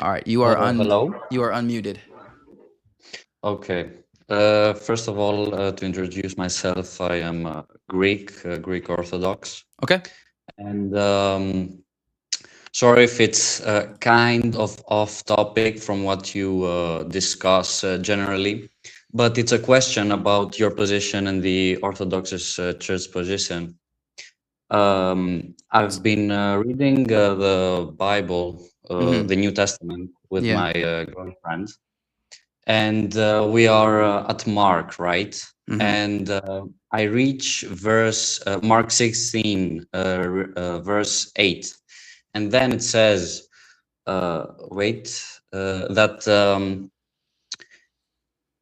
All right, you are Hello. you are unmuted. Okay. First of all, to introduce myself, I am Greek Orthodox, Okay. and sorry if it's kind of off topic from what you discuss generally, but it's a question about your position and the Orthodox Church position. I've been reading the Bible, Mm-hmm. the New Testament, with Yeah. my girlfriend. And we are at Mark, right? Mm-hmm. And I reach verse Mark 16, verse 8, and then it says, that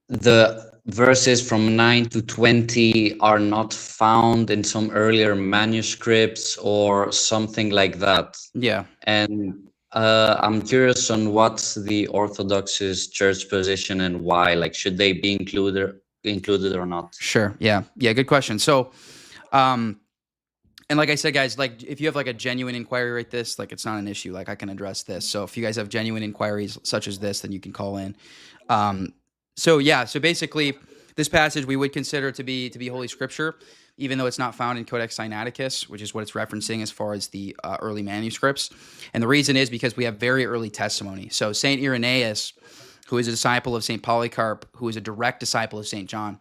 the verses from 9 to 20 are not found in some earlier manuscripts or something like that. Yeah. And I'm curious on what's the Orthodox church position and why. Like, should they be included or not? Sure. Yeah. Yeah. Good question. So, um, and like I said, guys, like if you have like a genuine inquiry like this, like it's not an issue. Like I can address this. So if you guys have genuine inquiries such as this, then you can call in. Um, so yeah. So basically, this passage we would consider to be Holy Scripture, even though it's not found in Codex Sinaiticus, which is what it's referencing as far as the early manuscripts. And the reason is because we have very early testimony. So Saint Irenaeus, who is a disciple of Saint Polycarp, who is a direct disciple of Saint John.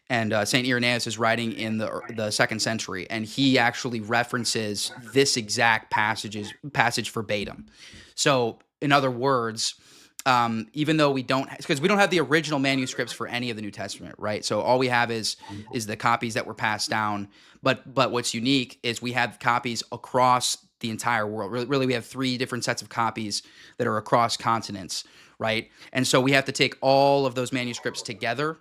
And Saint Irenaeus is writing in the second century, and he actually references this exact passage verbatim. So, in other words, even though we don't, because we don't have the original manuscripts for any of the New Testament, right? So all we have is the copies that were passed down. But what's unique is we have copies across the entire world. Really, we have three different sets of copies that are across continents, right? And so we have to take all of those manuscripts together,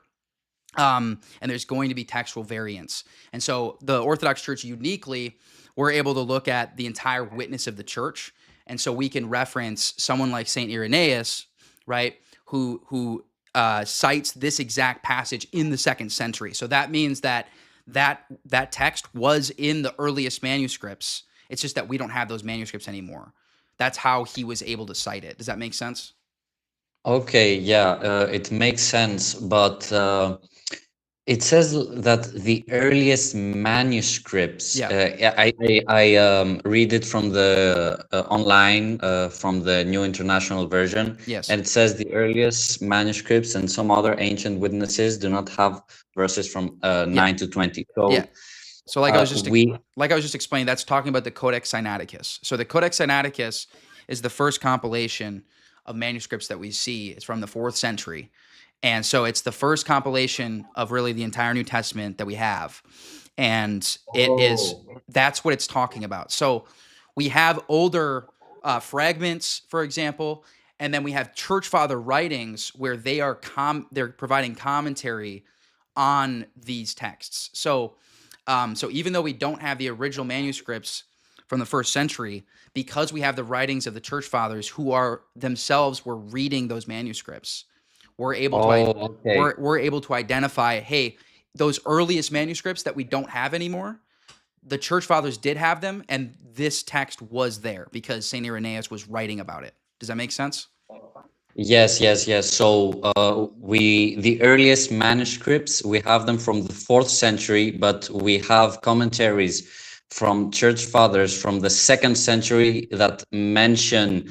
and there's going to be textual variants. And so the Orthodox Church uniquely, we're able to look at the entire witness of the church. And so we can reference someone like St. Irenaeus, right, who cites this exact passage in the second century. So that means that text was in the earliest manuscripts. It's just that we don't have those manuscripts anymore. That's how he was able to cite it. Does that make sense? Okay, yeah, it makes sense, but it says that the earliest manuscripts. Yeah. I read it from the online from the New International Version, Yes. and it says the earliest manuscripts and some other ancient witnesses do not have verses from Yeah. 9 to 20. Yeah. So So like I was just we. explaining, that's talking about the Codex Sinaiticus. So the Codex Sinaiticus is the first compilation of manuscripts that we see. It's from the 4th century. And so it's the first compilation of really the entire New Testament that we have. And Oh. that's what it's talking about. So we have older fragments, for example, and then we have church father writings where they're providing commentary on these texts. So even though we don't have the original manuscripts from the 1st century, because we have the writings of the church fathers who are themselves were reading those manuscripts, we're able to Oh, okay. we're able to identify, hey, those earliest manuscripts that we don't have anymore, the church fathers did have them, and this text was there because Saint Irenaeus was writing about it. Does that make sense? Yes, yes, yes. So the earliest manuscripts, we have them from the 4th century, but we have commentaries from church fathers from the 2nd century that mention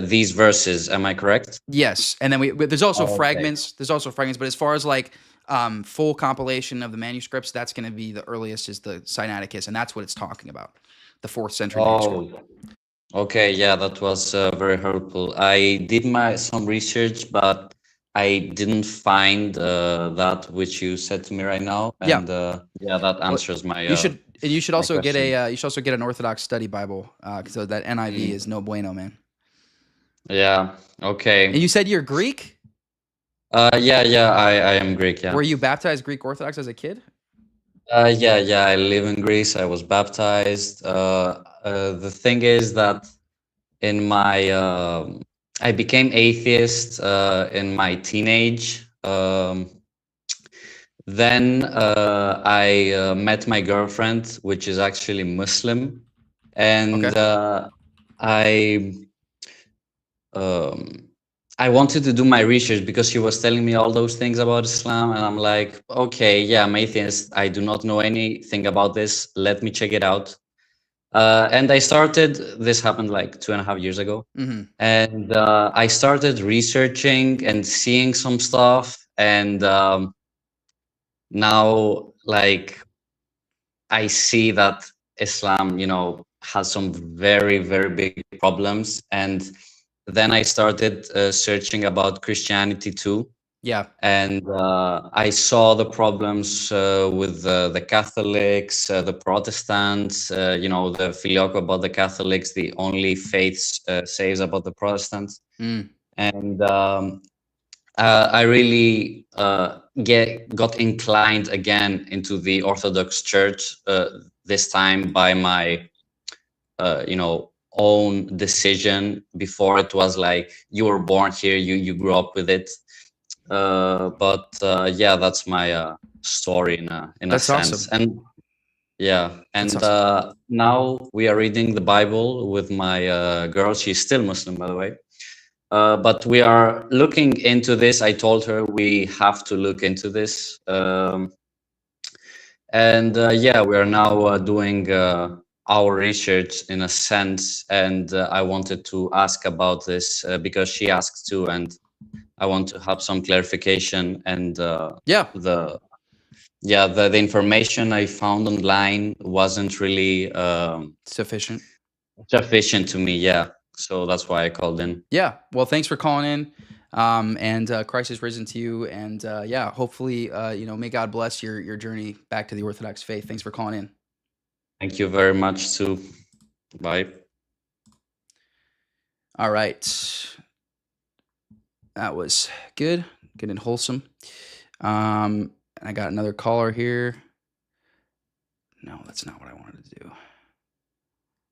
these verses. Am I correct? Yes, and then there's also Oh, okay. fragments. There's also fragments, but as far as like full compilation of the manuscripts, that's going to be the earliest is the Sinaiticus, and that's what it's talking about, the 4th century manuscript. Oh, okay. Yeah, that was very helpful. I did some research, but I didn't find that which you said to me right now, Yeah, and yeah, that well, answers my you should my also get question. a you should also get an Orthodox study Bible, so that NIV Mm. is no bueno, man. Yeah. And Okay. you said you're Greek. Yeah, yeah. I am Greek. Yeah. Were you baptized Greek Orthodox as a kid? Yeah, yeah. I live in Greece. I was baptized. The thing is that in my I became atheist in my teenage. Then I met my girlfriend, which is actually Muslim, Okay. and I I wanted to do my research because she was telling me all those things about Islam, and I'm like, okay, yeah, I'm atheist. I do not know anything about this. Let me check it out. And I started. This happened like 2.5 years ago, and I started researching and seeing some stuff, and now like I see that Islam, has some very, very big problems. And then I started searching about Christianity too. Yeah. And I saw the problems with the Catholics, the Protestants, the Filioque about the Catholics, the only faith says about the Protestants. And I really got inclined again into the Orthodox Church, this time by my own decision. Before, it was like you were born here, you grew up with it. But yeah, that's my story in a That's sense. awesome. And yeah, and That's awesome. now we are reading the Bible with my girl. She's still Muslim, by the way. But we are looking into this. I told her we have to look into this. And yeah, we are now doing our research in a sense. And I wanted to ask about this because she asked too. And I want to have some clarification. And Yeah. the information I found online wasn't really Sufficient. sufficient to me. Yeah. So that's why I called in. Yeah. Well, thanks for calling in. And Christ is risen to you. And yeah, hopefully, may God bless your journey back to the Orthodox faith. Thanks for calling in. Thank you very much too. Bye. All right. That was good and wholesome. I got another caller here. No, that's not what I wanted to do.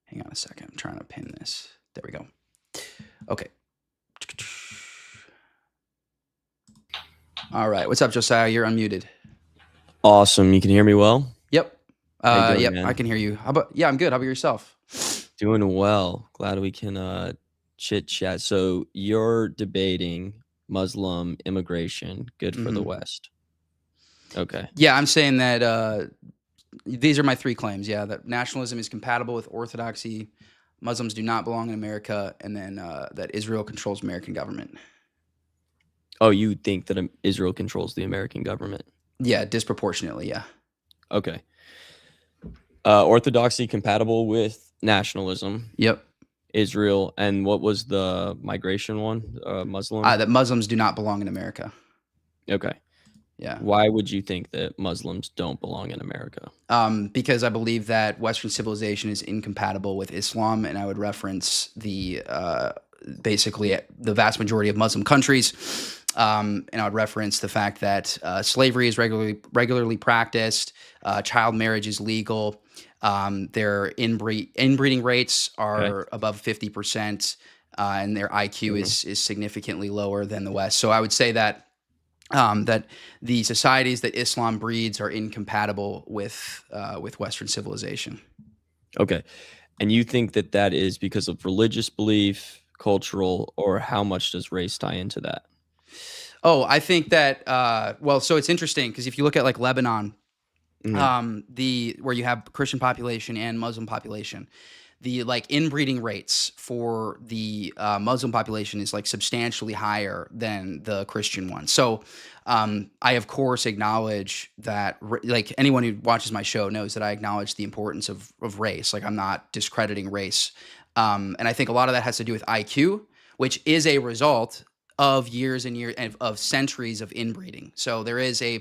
Hang on a second. I'm trying to pin this. There we go. Okay. All right. What's up, Josiah? You're unmuted. Awesome. You can hear me well? Yep. How you doing, Yep. man? I can hear you. How about? Yeah, I'm good. How about yourself? Doing well. Glad we can chit chat. So you're debating Muslim immigration good for the West. Okay. Yeah, I'm saying that these are my three claims. Yeah, that nationalism is compatible with orthodoxy, Muslims do not belong in America, and then that Israel controls American government. Oh, you think that Israel controls the American government? Yeah, disproportionately, yeah. Okay. Orthodoxy compatible with nationalism. Yep. Israel, and what was the migration one? Muslim? That Muslims do not belong in America. Okay. Yeah. Why would you think that Muslims don't belong in America? Because I believe that Western civilization is incompatible with Islam, and I would reference the basically the vast majority of Muslim countries, and I would reference the fact that slavery is regularly practiced, child marriage is legal, their inbreeding rates are above 50%, and their IQ is significantly lower than the West. So I would say that that the societies that Islam breeds are incompatible with Western civilization. Okay. And you think that that is because of religious belief, cultural, or how much does race tie into that? Oh, I think that, so it's interesting because if you look at like Lebanon, where you have Christian population and Muslim population, the like inbreeding rates for the Muslim population is like substantially higher than the Christian one. So I of course acknowledge that, like anyone who watches my show knows that I acknowledge the importance of race. Like I'm not discrediting race. And I think a lot of that has to do with IQ, which is a result of years and years of centuries of inbreeding. So there is a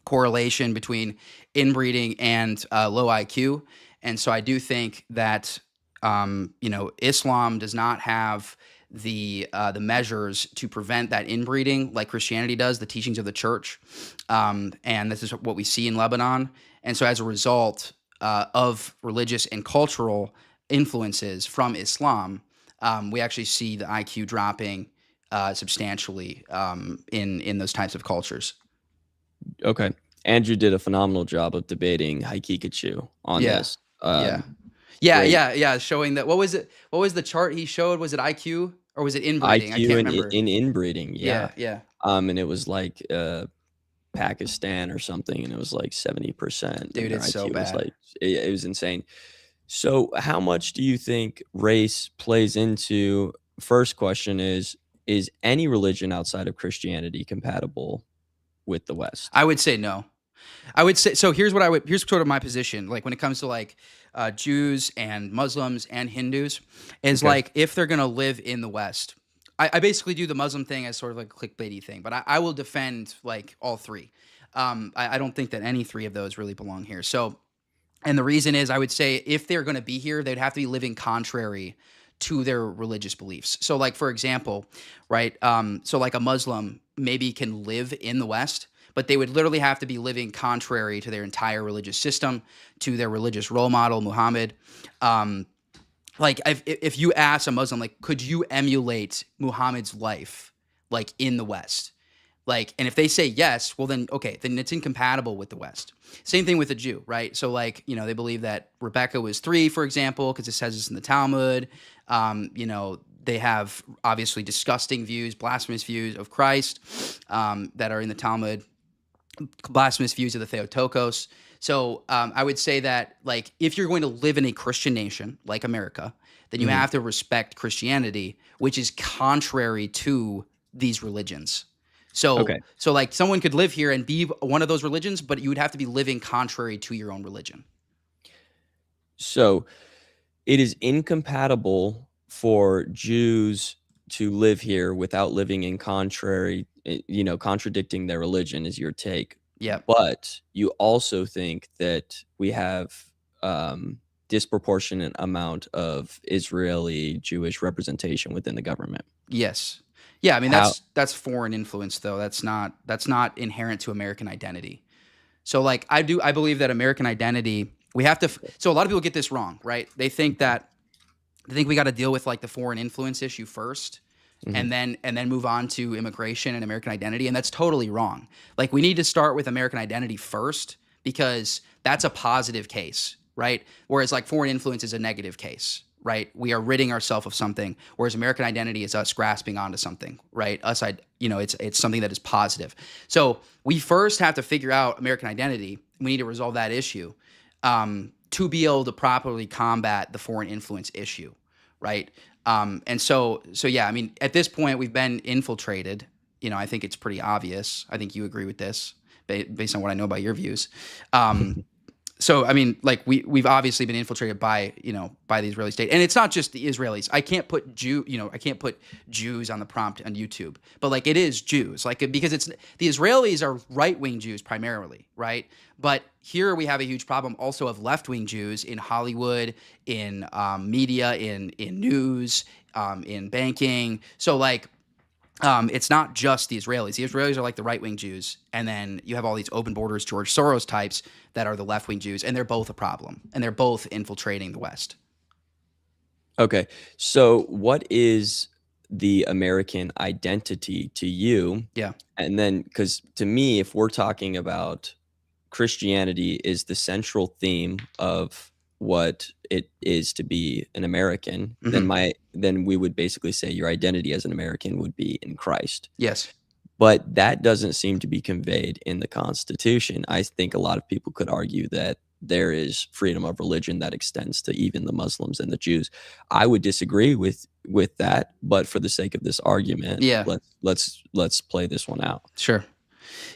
correlation between inbreeding and low IQ. And so I do think that Islam does not have the measures to prevent that inbreeding like Christianity does, the teachings of the church, and this is what we see in Lebanon. And so as a result of religious and cultural influences from Islam, we actually see the IQ dropping substantially in those types of cultures. Okay. Andrew did a phenomenal job of debating Haikikachu on this. Yeah. Showing that, what was the chart he showed? Was it IQ? or was it inbreeding? I IQ can't in remember. inbreeding, yeah. Yeah. And it was like Pakistan or something, and it was like 70%, Dude, and their it's so IQ was bad. like it was insane. So, how much do you think race plays into? First question is any religion outside of Christianity compatible with the West? I would say no. I would say so. Here's sort of my position. Like when it comes to like Jews and Muslims and Hindus, is Okay. like if they're gonna live in the West, I basically do the Muslim thing as sort of like a clickbaity thing, but I will defend like all three. I don't think that any three of those really belong here. So, and the reason is, I would say if they're going to be here, they'd have to be living contrary to their religious beliefs. So, like for example, right? So, like a Muslim maybe can live in the West, but they would literally have to be living contrary to their entire religious system, to their religious role model, Muhammad. Like if you ask a Muslim, like, could you emulate Muhammad's life, like in the West? Like, and if they say yes, well then, okay, then it's incompatible with the West. Same thing with a Jew, right? So like, they believe that Rebecca was 3, for example, because it says this in the Talmud. They have obviously disgusting views, blasphemous views of Christ that are in the Talmud, blasphemous views of the Theotokos. So I would say that, like, if you're going to live in a Christian nation like America, then you have to respect Christianity, which is contrary to these religions. So, Okay. so like someone could live here and be one of those religions, but you would have to be living contrary to your own religion. So, it is incompatible for Jews to live here without living in contradicting their religion, is your take. Yeah. But you also think that we have disproportionate amount of Israeli Jewish representation within the government. Yes. Yeah. I mean, that's foreign influence, though. That's not inherent to American identity. So like I believe that American identity, we have to, so a lot of people get this wrong, right? They think we got to deal with like the foreign influence issue first, and then move on to immigration and American identity. And that's totally wrong. Like we need to start with American identity first, because that's a positive case, right? Whereas like foreign influence is a negative case, right? We are ridding ourselves of something, whereas American identity is us grasping onto something, right? It's something that is positive. So we first have to figure out American identity. We need to resolve that issue to be able to properly combat the foreign influence issue, right? And so yeah, I mean, at this point we've been infiltrated. I think it's pretty obvious. I think you agree with this based on what I know about your views. So I mean, like we've obviously been infiltrated by the Israeli state, and it's not just the Israelis. I can't put Jews on the prompt on YouTube, but like it is Jews, like because it's the Israelis are right-wing Jews primarily, right? But here we have a huge problem also of left-wing Jews in Hollywood, in media, in news, in banking. So like. It's not just the Israelis. The Israelis are like the right-wing Jews, and then you have all these open borders George Soros types that are the left-wing Jews, and they're both a problem, and they're both infiltrating the West. Okay, so what is the American identity to you? Yeah. And then, because to me, if we're talking about Christianity is the central theme of what it is to be an American, then we would basically say your identity as an American would be in Christ. Yes. But that doesn't seem to be conveyed in the Constitution. I think a lot of people could argue that there is freedom of religion that extends to even the Muslims and the Jews. I would disagree with that, but for the sake of this argument, let's play this one out. Sure.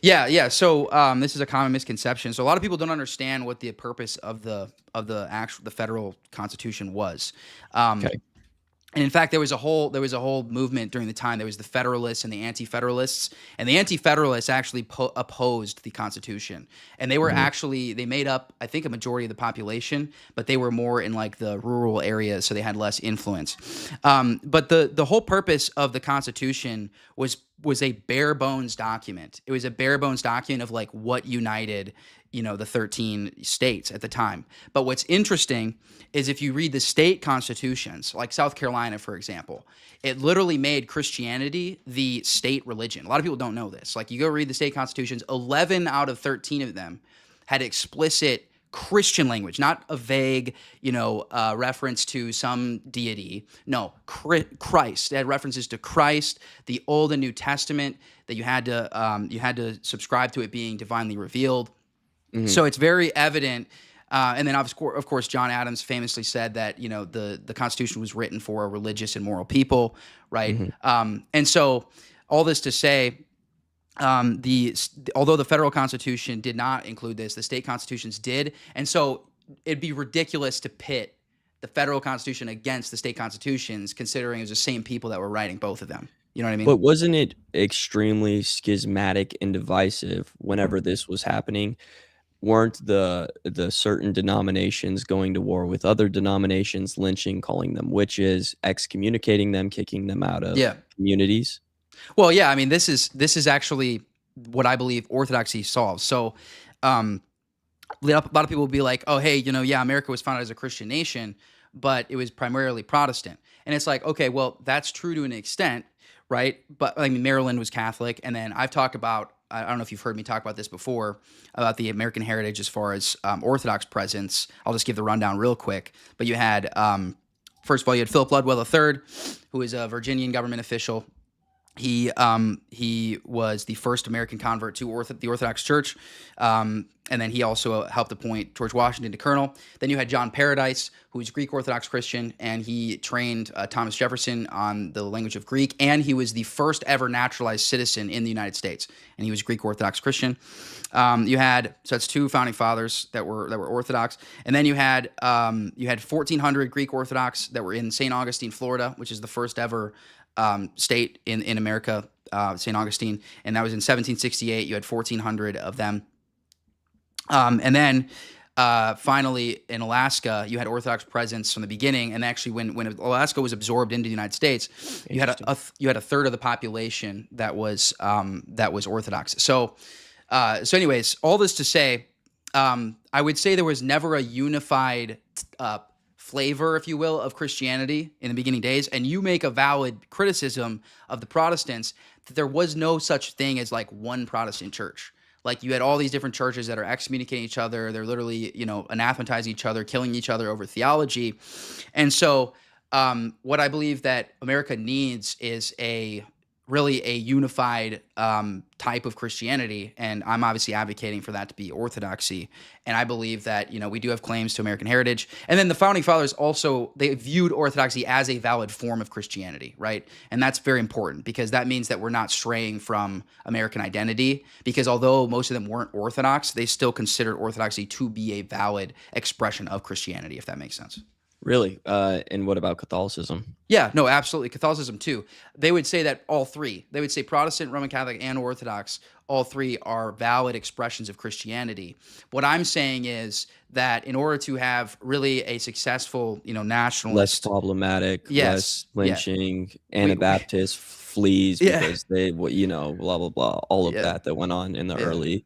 Yeah. So this is a common misconception. So a lot of people don't understand what the purpose of the federal Constitution was. Okay. And in fact, there was a whole movement during the time. There was the Federalists and the Anti-Federalists, and the Anti-Federalists actually opposed the Constitution. And they were they made up, I think, a majority of the population, but they were more in like the rural areas, so they had less influence. But the whole purpose of the Constitution was a bare bones document. It was a bare bones document of like what united the 13 states at the time. But what's interesting is if you read the state constitutions, like South Carolina, for example, it literally made Christianity the state religion. A lot of people don't know this. Like you go read the state constitutions, 11 out of 13 of them had explicit Christian language, not a vague, reference to some deity. No, Christ. It had references to Christ, the Old and New Testament, that you had to subscribe to it being divinely revealed. So it's very evident. And then, of course, John Adams famously said that the Constitution was written for a religious and moral people, right? And so all this to say, although the federal Constitution did not include this, the state constitutions did, and so it'd be ridiculous to pit the federal Constitution against the state constitutions, considering it was the same people that were writing both of them. You know what I mean? But wasn't it extremely schismatic and divisive whenever this was happening? Weren't the certain denominations going to war with other denominations, lynching, calling them witches, excommunicating them, kicking them out of communities? Well, yeah. I mean, this is actually what I believe Orthodoxy solves. So, a lot of people will be like, "Oh, hey, America was founded as a Christian nation, but it was primarily Protestant." And it's like, okay, well, that's true to an extent, right? But I mean, Maryland was Catholic, and then I've talked about. I don't know if you've heard me talk about this before, about the American heritage as far as Orthodox presence. I'll just give the rundown real quick. But you had, first of all, you had Philip Ludwell III, who is a Virginian government official. He was the first American convert to the Orthodox Church, and then he also helped appoint George Washington to colonel. Then you had John Paradise, who was Greek Orthodox Christian, and he trained Thomas Jefferson on the language of Greek, and he was the first ever naturalized citizen in the United States, and he was Greek Orthodox Christian. So that's two founding fathers that were Orthodox, and then you had 1,400 Greek Orthodox that were in St. Augustine, Florida, which is the first ever state in America, St. Augustine, and that was in 1768. You had 1,400 of them. And then finally in Alaska, you had Orthodox presence from the beginning. And actually when Alaska was absorbed into the United States, you had a third of the population that was Orthodox. So anyways, all this to say, I would say there was never a unified flavor, if you will, of Christianity in the beginning days. And you make a valid criticism of the Protestants that there was no such thing as like one Protestant church. Like you had all these different churches that are excommunicating each other. They're literally, anathematizing each other, killing each other over theology. And so what I believe that America needs is really a unified type of Christianity, and I'm obviously advocating for that to be Orthodoxy. And I believe that we do have claims to American heritage, and then the founding fathers also, they viewed Orthodoxy as a valid form of Christianity, right? And that's very important because that means that we're not straying from American identity. Because although most of them weren't Orthodox, they still considered Orthodoxy to be a valid expression of Christianity, if that makes sense. Really? And what about Catholicism? Yeah, no, absolutely. Catholicism too. They would say that all three. They would say Protestant, Roman Catholic, and Orthodox, all three are valid expressions of Christianity. What I'm saying is that in order to have really a successful, nationalist, less problematic, less lynching, Anabaptist flees because they, blah, blah, blah, all of that went on in the early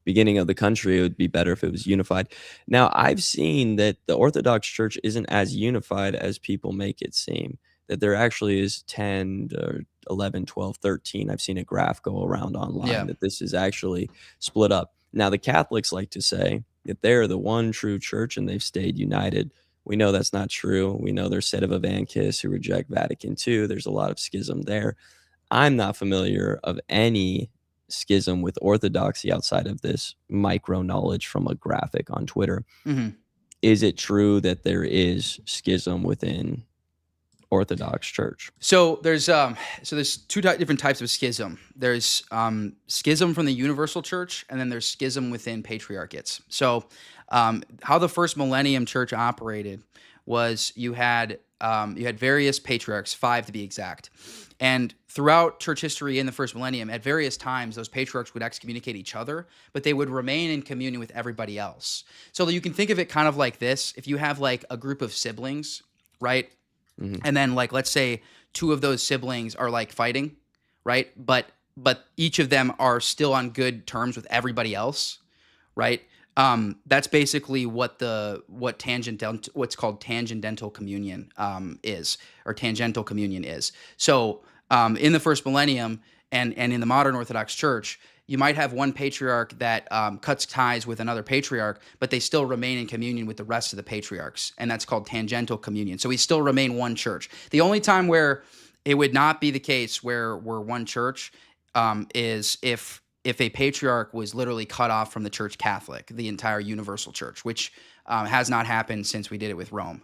beginning of the country. It would be better if it was unified. Now, I've seen that the Orthodox Church isn't as unified as people make it seem, that there actually is 10 or 11, 12, 13. I've seen a graph go around online that this is actually split up. Now, the Catholics like to say that they're the one true church and they've stayed united. We know that's not true. We know there's Sedevacanists who reject Vatican II. There's a lot of schism there. I'm not familiar of any schism with Orthodoxy outside of this micro knowledge from a graphic on Twitter. Is it true that there is schism within Orthodox Church? So there's two different types of schism. There's schism from the universal church, and then there's schism within patriarchates. So how the first millennium church operated was you had various patriarchs, 5 to be exact. And throughout church history in the first millennium, at various times, those patriarchs would excommunicate each other, but they would remain in communion with everybody else. So you can think of it kind of like this. If you have like a group of siblings, right? And then like, let's say 2 of those siblings are like fighting, right? But each of them are still on good terms with everybody else, right? That's basically what's called tangential communion is, or tangential communion is. So in the first millennium and in the modern Orthodox Church, you might have one patriarch that cuts ties with another patriarch, but they still remain in communion with the rest of the patriarchs, and that's called tangential communion. So we still remain one church. The only time where it would not be the case where we're one church is if a patriarch was literally cut off from the Church Catholic, the entire universal church, which has not happened since we did it with Rome.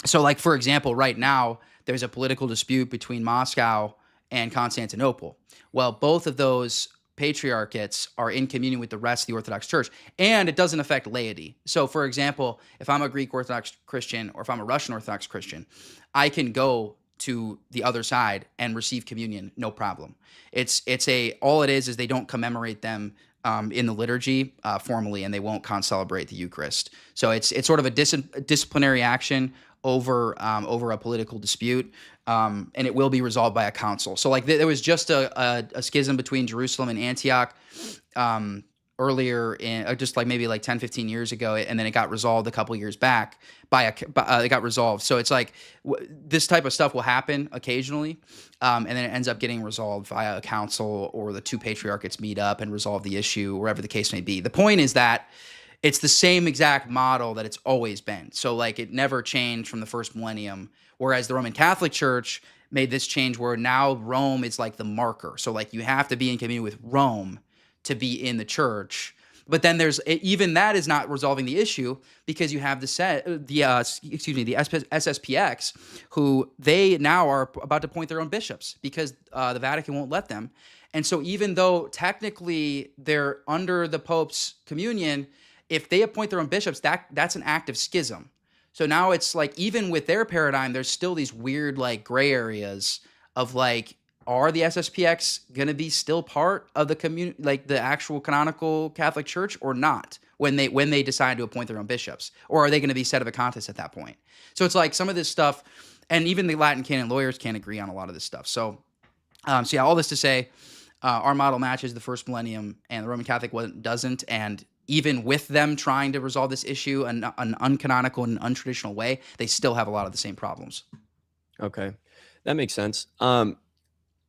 So, like, for example, right now, there's a political dispute between Moscow and Constantinople. Well, both of those patriarchates are in communion with the rest of the Orthodox Church, and it doesn't affect laity. So, for example, if I'm a Greek Orthodox Christian or if I'm a Russian Orthodox Christian, I can go to the other side and receive communion, no problem. All it is they don't commemorate them in the liturgy formally, and they won't concelebrate the Eucharist. So it's sort of a disciplinary action over a political dispute, and it will be resolved by a council. So like there was just a schism between Jerusalem and Antioch earlier in just like maybe like 10, 15 years ago, and then it got resolved a couple years back it got resolved. So it's like this type of stuff will happen occasionally, and then it ends up getting resolved via a council, or the two patriarchates meet up and resolve the issue, wherever the case may be. The point is that it's the same exact model that it's always been. So like it never changed from the first millennium, whereas the Roman Catholic Church made this change where now Rome is like the marker. So like you have to be in communion with Rome to be in the church. But then even that is not resolving the issue, because you have the SSPX, who they now are about to appoint their own bishops because the Vatican won't let them. And so even though technically they're under the Pope's communion, if they appoint their own bishops, that's an active schism. So now it's like, even with their paradigm, there's still these weird like gray areas of like, are the SSPX going to be still part of the like the actual canonical Catholic Church or not when they decide to appoint their own bishops? Or are they going to be sedevacantists at that point? So it's like some of this stuff, and even the Latin canon lawyers can't agree on a lot of this stuff. So yeah, all this to say, our model matches the first millennium, and the Roman Catholic one doesn't. And even with them trying to resolve this issue in an uncanonical and untraditional way, they still have a lot of the same problems. Okay, that makes sense.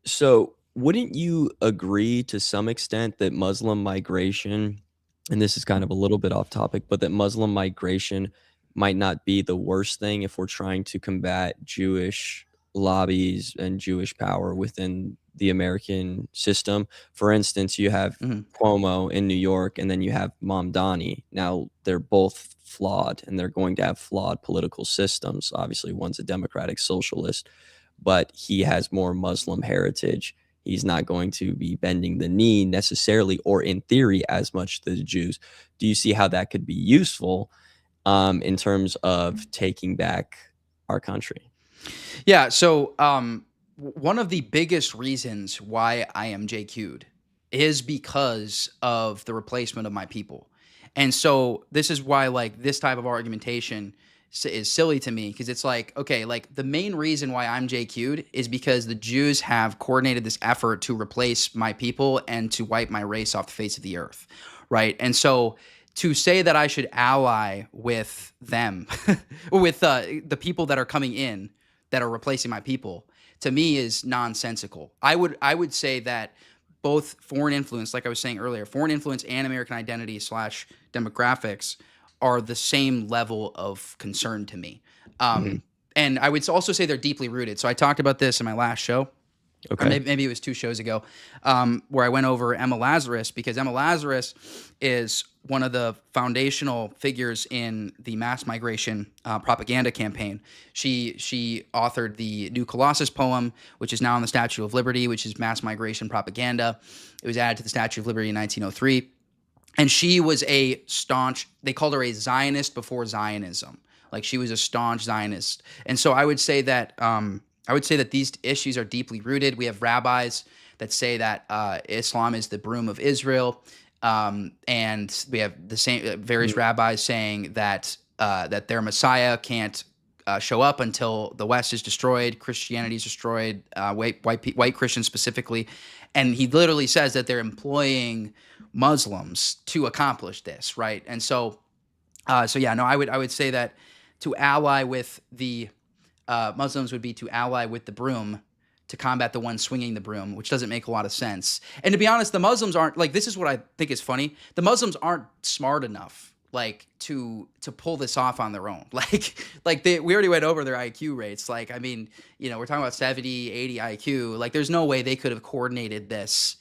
So wouldn't you agree to some extent that Muslim migration, and this is kind of a little bit off topic, but that Muslim migration might not be the worst thing if we're trying to combat Jewish lobbies and Jewish power within the American system? For instance, you have Cuomo in New York, and then you have Mamdani. Now, they're both flawed, and they're going to have flawed political systems. Obviously, one's a democratic socialist, but he has more Muslim heritage. He's not going to be bending the knee necessarily, or in theory, as much to the Jews. Do you see how that could be useful in terms of taking back our country? Yeah, so one of the biggest reasons why I am JQ'd is because of the replacement of my people. And so this is why like this type of argumentation is silly to me, because it's like, okay, like the main reason why I'm JQ'd is because the Jews have coordinated this effort to replace my people and to wipe my race off the face of the earth, right? And so to say that I should ally with them, or with the people that are coming in that are replacing my people, to me is nonsensical. I would say that both foreign influence, like I was saying earlier, foreign influence and American identity / demographics are the same level of concern to me. And I would also say they're deeply rooted. So I talked about this in my last show. Okay. Maybe it was 2 shows ago, where I went over Emma Lazarus, because Emma Lazarus is one of the foundational figures in the mass migration propaganda campaign. She authored the New Colossus poem, which is now on the Statue of Liberty, which is mass migration propaganda. It was added to the Statue of Liberty in 1903. And she was a staunch, they called her a Zionist before Zionism. Like, she was a staunch Zionist. And so I would say that these issues are deeply rooted. We have rabbis that say that Islam is the broom of Israel. And we have the same various rabbis saying that their Messiah can't show up until the West is destroyed, Christianity is destroyed, white Christians specifically. And he literally says that they're employing Muslims to accomplish this, right? And so yeah, no, I would say that to ally with the Muslims would be to ally with the broom to combat the one swinging the broom, which doesn't make a lot of sense. And to be honest, the Muslims aren't like, this is what I think is funny. The Muslims aren't smart enough like to pull this off on their own. We already went over their IQ rates. Like, I mean, we're talking about 70, 80 IQ. Like, there's no way they could have coordinated this,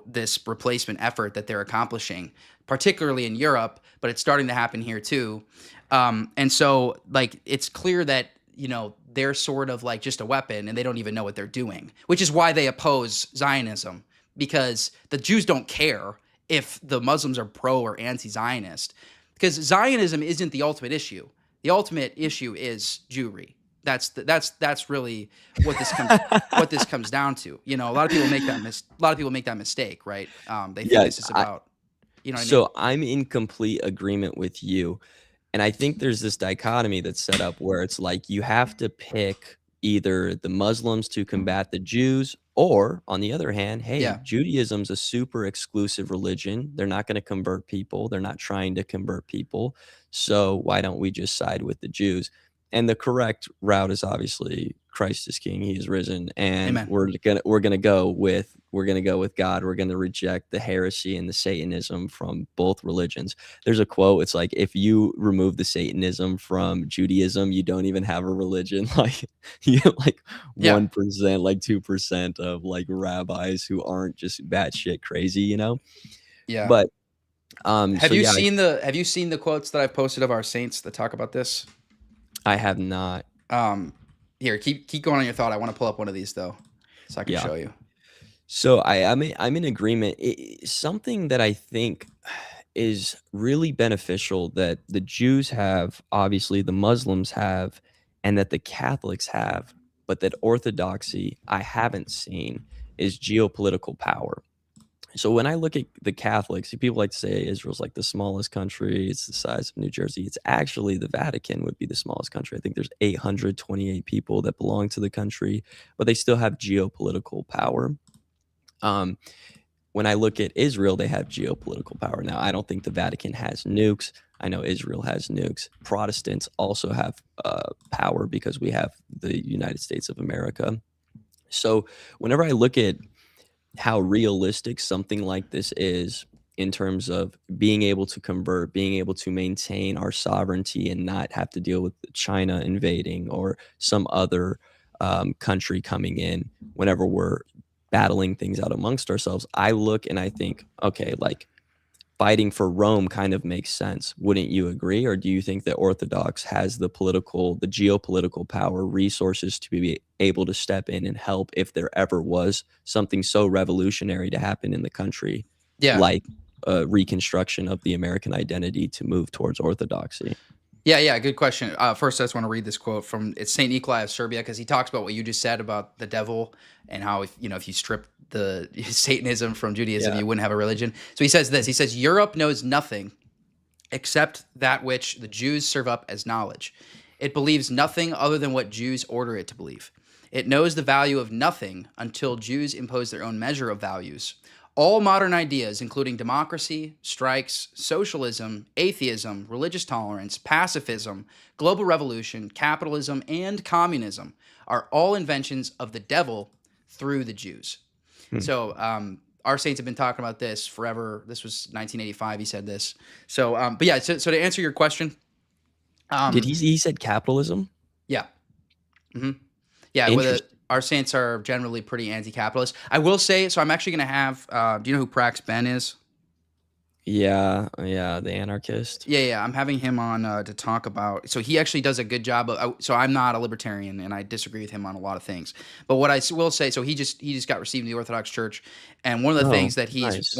this replacement effort that they're accomplishing, particularly in Europe, but it's starting to happen here too. And so like, it's clear that, they're sort of like just a weapon and they don't even know what they're doing, which is why they oppose Zionism, because the Jews don't care if the Muslims are pro or anti-Zionist, because Zionism isn't the ultimate issue. The ultimate issue is Jewry. That's really what this comes down to. A lot of people make that mistake, right? They think this is about, So I'm in complete agreement with you. And I think there's this dichotomy that's set up where it's like you have to pick either the Muslims to combat the Jews, or on the other hand, hey, Judaism's a super exclusive religion. They're not going to convert people. They're not trying to convert people. So why don't we just side with the Jews? And the correct route is obviously Christ is King. He is risen, and Amen. we're gonna go with God. We're gonna reject the heresy and the Satanism from both religions. There's a quote. It's like, if you remove the Satanism from Judaism, you don't even have a religion. Like, you get like 1%, like 2% of like rabbis who aren't just batshit crazy, Yeah. But have you seen the quotes that I've posted of our saints that talk about this? I have not. Here, keep going on your thought. I want to pull up one of these though, so I can show you. So I'm in agreement. Something that I think is really beneficial that the Jews have, obviously the Muslims have, and that the Catholics have, but that Orthodoxy I haven't seen, is geopolitical power. So when I look at the Catholics, people like to say Israel's like the smallest country. It's the size of New Jersey. It's actually the Vatican would be the smallest country. I think there's 828 people that belong to the country, but they still have geopolitical power. When I look at Israel, they have geopolitical power. Now, I don't think the Vatican has nukes. I know Israel has nukes. Protestants also have power because we have the United States of America. So whenever I look at how realistic something like this is in terms of being able to convert, being able to maintain our sovereignty and not have to deal with China invading or some other country coming in whenever we're battling things out amongst ourselves, I look and I think, okay, like fighting for Rome kind of makes sense. Wouldn't you agree? Or do you think that Orthodox has the geopolitical power, resources to be able to step in and help if there ever was something so revolutionary to happen in the country, like reconstruction of the American identity to move towards Orthodoxy? Yeah, good question. First, I just want to read this quote from St. Nikolai of Serbia, because he talks about what you just said about the devil and how if you strip the Satanism from Judaism, you wouldn't have a religion. So he says this. He says, Europe knows nothing except that which the Jews serve up as knowledge. It believes nothing other than what Jews order it to believe. It knows the value of nothing until Jews impose their own measure of values. All modern ideas, including democracy, strikes, socialism, atheism, religious tolerance, pacifism, global revolution, capitalism, and communism, are all inventions of the devil through the Jews. So our saints have been talking about this forever. This was 1985. He said this. So, but yeah. So to answer your question, did he said capitalism? Yeah. Mm-hmm. Yeah. Our saints are generally pretty anti-capitalist. I will say, so I'm actually going to have, do you know who Prax Ben is? Yeah, the anarchist. Yeah, I'm having him on to talk about, so he actually does a good job of, so I'm not a libertarian and I disagree with him on a lot of things. But what I will say, so he just got received in the Orthodox Church, and one of the things that he's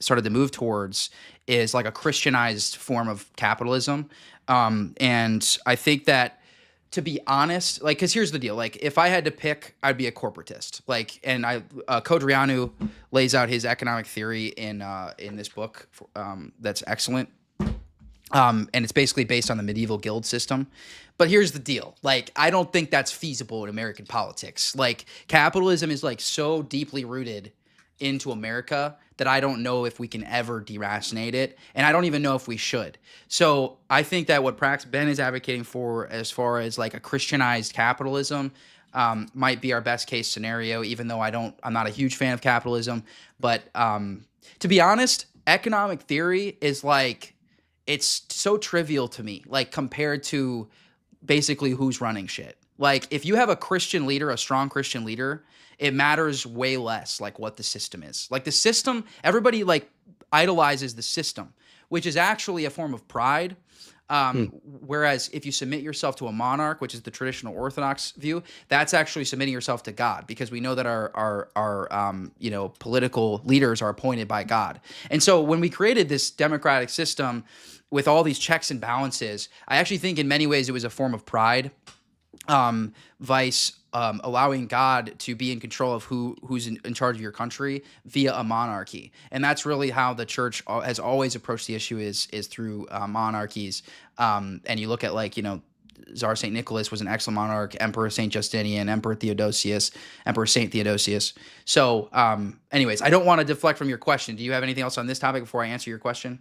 started to move towards is like a Christianized form of capitalism. And I think that, to be honest, like, because here's the deal. Like, if I had to pick, I'd be a corporatist. Like, and Kodrianu lays out his economic theory in this book that's excellent. And it's basically based on the medieval guild system. But here's the deal. Like, I don't think that's feasible in American politics. Like, capitalism is like so deeply rooted into America that I don't know if we can ever deracinate it, and I don't even know if we should. So I think that what Prax Ben is advocating for, as far as like a Christianized capitalism, might be our best case scenario, even though I'm not a huge fan of capitalism. But to be honest, economic theory is like, it's so trivial to me, like compared to basically who's running shit. Like if you have a Christian leader, a strong Christian leader, it matters way less like what the system is. Like the system, everybody like idolizes the system, which is actually a form of pride. Whereas if you submit yourself to a monarch, which is the traditional Orthodox view, that's actually submitting yourself to God, because we know that our political leaders are appointed by God. And so when we created this democratic system with all these checks and balances, I actually think in many ways it was a form of pride, vice allowing God to be in control of who's in charge of your country via a monarchy. And that's really how the church has always approached the issue, is through monarchies. And you look at Tsar St. Nicholas was an excellent monarch, Emperor St. Justinian, Emperor Theodosius, Emperor St. Theodosius. So anyways, I don't want to deflect from your question. Do you have anything else on this topic before I answer your question?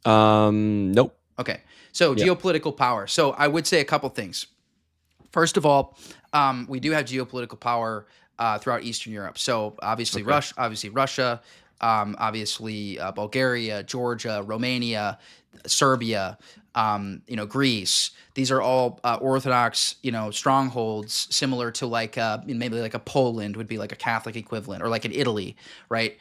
Nope. Okay. So geopolitical power. So I would say a couple things. First of all, we do have geopolitical power throughout Eastern Europe. So obviously Russia, obviously Bulgaria, Georgia, Romania, Serbia, Greece. These are all Orthodox, strongholds, similar to maybe like a Poland would be like a Catholic equivalent, or like in Italy, right?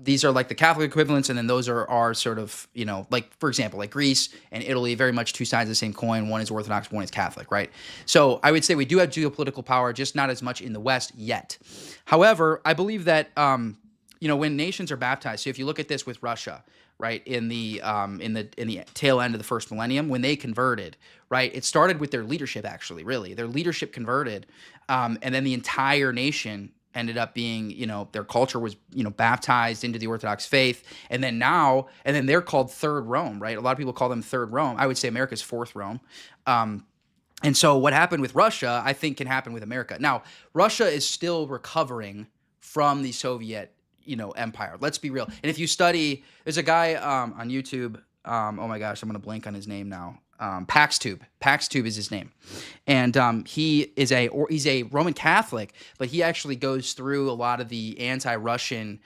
These are like the Catholic equivalents, and then those are sort of, like for example, like Greece and Italy, very much two sides of the same coin. One is Orthodox, one is Catholic, right? So I would say we do have geopolitical power, just not as much in the West yet. However, I believe that when nations are baptized, so if you look at this with Russia, right, in the tail end of the first millennium, when they converted, right, it started with their leadership, actually, really. Their leadership converted, and then the entire nation ended up being, their culture was, baptized into the Orthodox faith, and then they're called Third Rome, right? A lot of people call them Third Rome. I would say America's Fourth Rome. And so what happened with Russia, I think, can happen with America. Now, Russia is still recovering from the Soviet empire. Let's be real. And if you study, there's a guy on YouTube. Oh my gosh, I'm gonna blank on his name now. PaxTube. PaxTube is his name, and he's a Roman Catholic, but he actually goes through a lot of the anti-Russian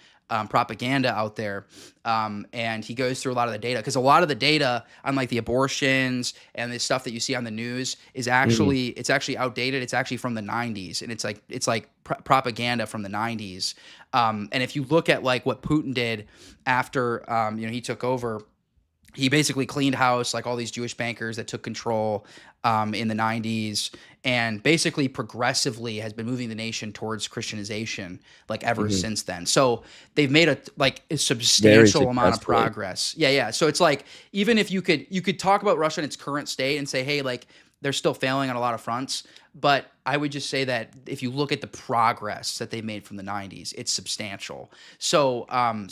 propaganda out there, and he goes through a lot of the data, because a lot of the data on like the abortions and the stuff that you see on the news is actually it's actually outdated. It's actually from the 90s, and it's like propaganda from the 90s. And if you look at like what Putin did after he took over, he basically cleaned house, like all these Jewish bankers that took control in the 90s, and basically progressively has been moving the nation towards Christianization like ever since then. So they've made a substantial amount of progress. Yeah. So it's like, even if you could talk about Russia in its current state and say, hey, like they're still failing on a lot of fronts, but I would just say that if you look at the progress that they made from the 90s, it's substantial. So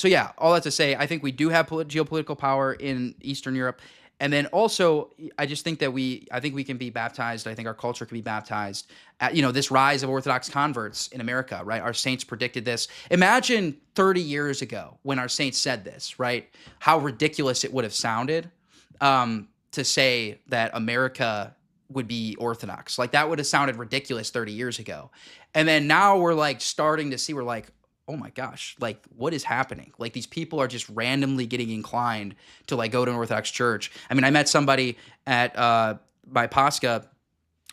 yeah, all that to say, I think we do have geopolitical power in Eastern Europe. And then also, I just think that I think we can be baptized. I think our culture can be baptized at, this rise of Orthodox converts in America, right? Our saints predicted this. Imagine 30 years ago when our saints said this, right? How ridiculous it would have sounded to say that America would be Orthodox. Like that would have sounded ridiculous 30 years ago. And then now we're like starting to see, we're like, oh my gosh, like what is happening? Like these people are just randomly getting inclined to like go to an Orthodox church. I mean, I met somebody at my Pascha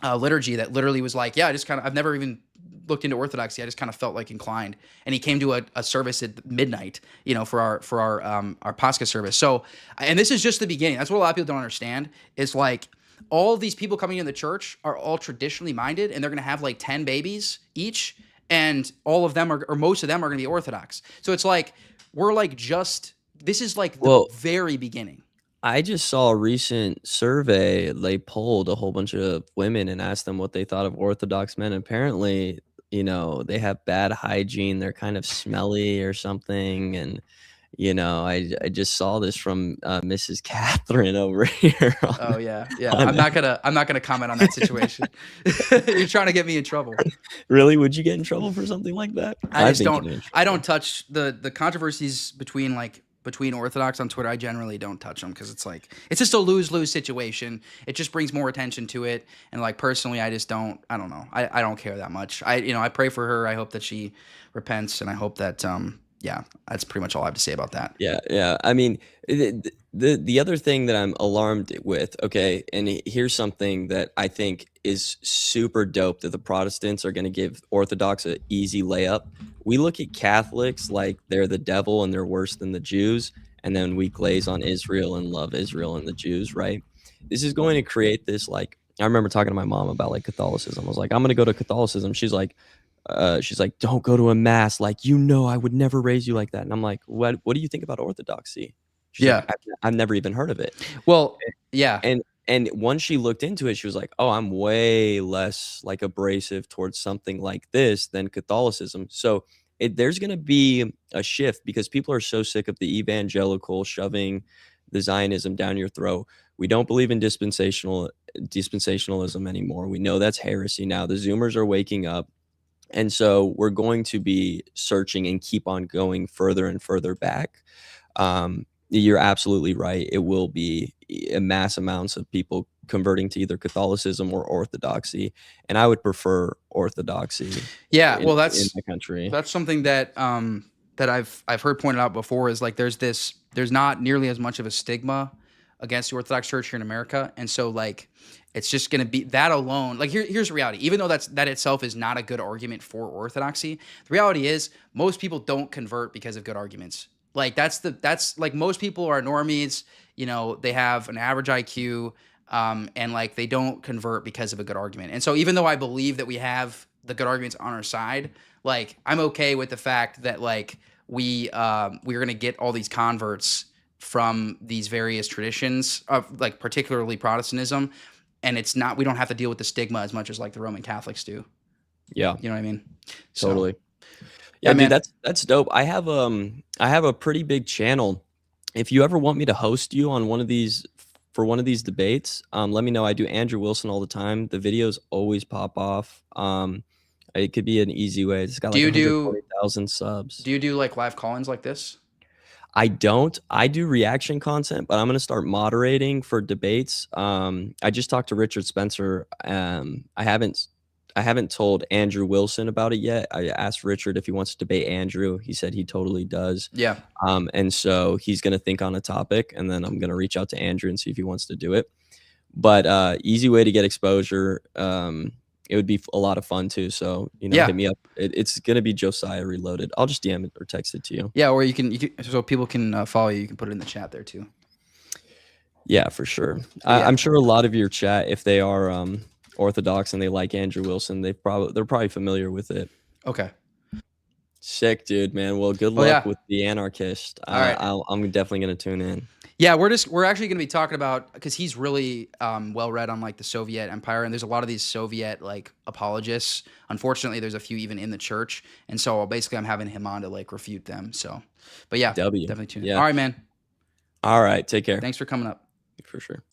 liturgy that literally was like, yeah, I've never even looked into Orthodoxy. I just kind of felt like inclined. And he came to a service at midnight, for our Pascha service. So, and this is just the beginning. That's what a lot of people don't understand, is like, all of these people coming in the church are all traditionally minded, and they're going to have like 10 babies each, and all of them or most of them are going to be Orthodox. So it's like, we're like this is like the very beginning. I just saw a recent survey. They polled a whole bunch of women and asked them what they thought of Orthodox men. Apparently, they have bad hygiene. They're kind of smelly or something. And I just saw this from Mrs. Catherine over here. Oh yeah. I'm not gonna comment on that situation. You're trying to get me in trouble. Really? Would you get in trouble for something like that? I don't touch the controversies between like between Orthodox on Twitter, I generally don't touch them because it's like it's just a lose-lose situation. It just brings more attention to it, and like personally, I just don't. I don't know. I don't care that much. I pray for her. I hope that she repents, and I hope that yeah, that's pretty much all I have to say about that. Yeah, yeah. I mean, the other thing that I'm alarmed with, okay, and here's something that I think is super dope that the Protestants are going to give Orthodox an easy layup. We look at Catholics like they're the devil and they're worse than the Jews, and then we glaze on Israel and love Israel and the Jews, right? This is going to create this, like, I remember talking to my mom about like Catholicism. I was like, I'm going to go to Catholicism. She's like, don't go to a mass. Like, I would never raise you like that. And I'm like, what do you think about Orthodoxy? She's Yeah. like, I've never even heard of it. Well, yeah. And once she looked into it, she was like, oh, I'm way less like abrasive towards something like this than Catholicism. So there's going to be a shift because people are so sick of the evangelical shoving the Zionism down your throat. We don't believe in dispensationalism anymore. We know that's heresy now. The Zoomers are waking up. And so we're going to be searching and keep on going further and further back. You're absolutely right. It will be mass amounts of people converting to either Catholicism or Orthodoxy. And I would prefer Orthodoxy. Yeah, well, in the country. That's something that that I've heard pointed out before is like there's not nearly as much of a stigma against the Orthodox Church here in America, and so like it's just going to be that alone. Like here's the reality. Even though that itself is not a good argument for Orthodoxy, the reality is most people don't convert because of good arguments. Like that's like most people are normies. They have an average IQ, and like they don't convert because of a good argument. And so even though I believe that we have the good arguments on our side, like I'm okay with the fact that like we're gonna get all these converts from these various traditions of like particularly Protestantism, and we don't have to deal with the stigma as much as like the Roman Catholics do. Yeah, you know what I mean? Totally. Yeah, dude, that's dope. I have a pretty big channel. If you ever want me to host you on one of these debates, let me know. I do Andrew Wilson all the time. The videos always pop off. It could be an easy way. It's got like 140,000 subs. Do you do like live call-ins like this? I don't. I do reaction content, but I'm going to start moderating for debates. I just talked to Richard Spencer. I haven't told Andrew Wilson about it yet. I asked Richard if he wants to debate Andrew. He said he totally does. Yeah. And so he's going to think on a topic, and then I'm going to reach out to Andrew and see if he wants to do it. But easy way to get exposure. It would be a lot of fun too. So, hit me up. It's going to be Josiah Reloaded. I'll just DM it or text it to you. Yeah. Or you can so people can follow you. You can put it in the chat there too. Yeah, for sure. I'm sure a lot of your chat, if they are Orthodox and they like Andrew Wilson, they're probably familiar with it. Okay. Sick, dude, man. Well, good luck with the anarchist. All right. I'm definitely going to tune in. Yeah, we're actually going to be talking about, because he's really well read on like the Soviet Empire, and there's a lot of these Soviet like apologists. Unfortunately, there's a few even in the church, and so basically I'm having him on to like refute them. So, but yeah, definitely tune in. All right, man. All right, take care. Thanks for coming up. For sure.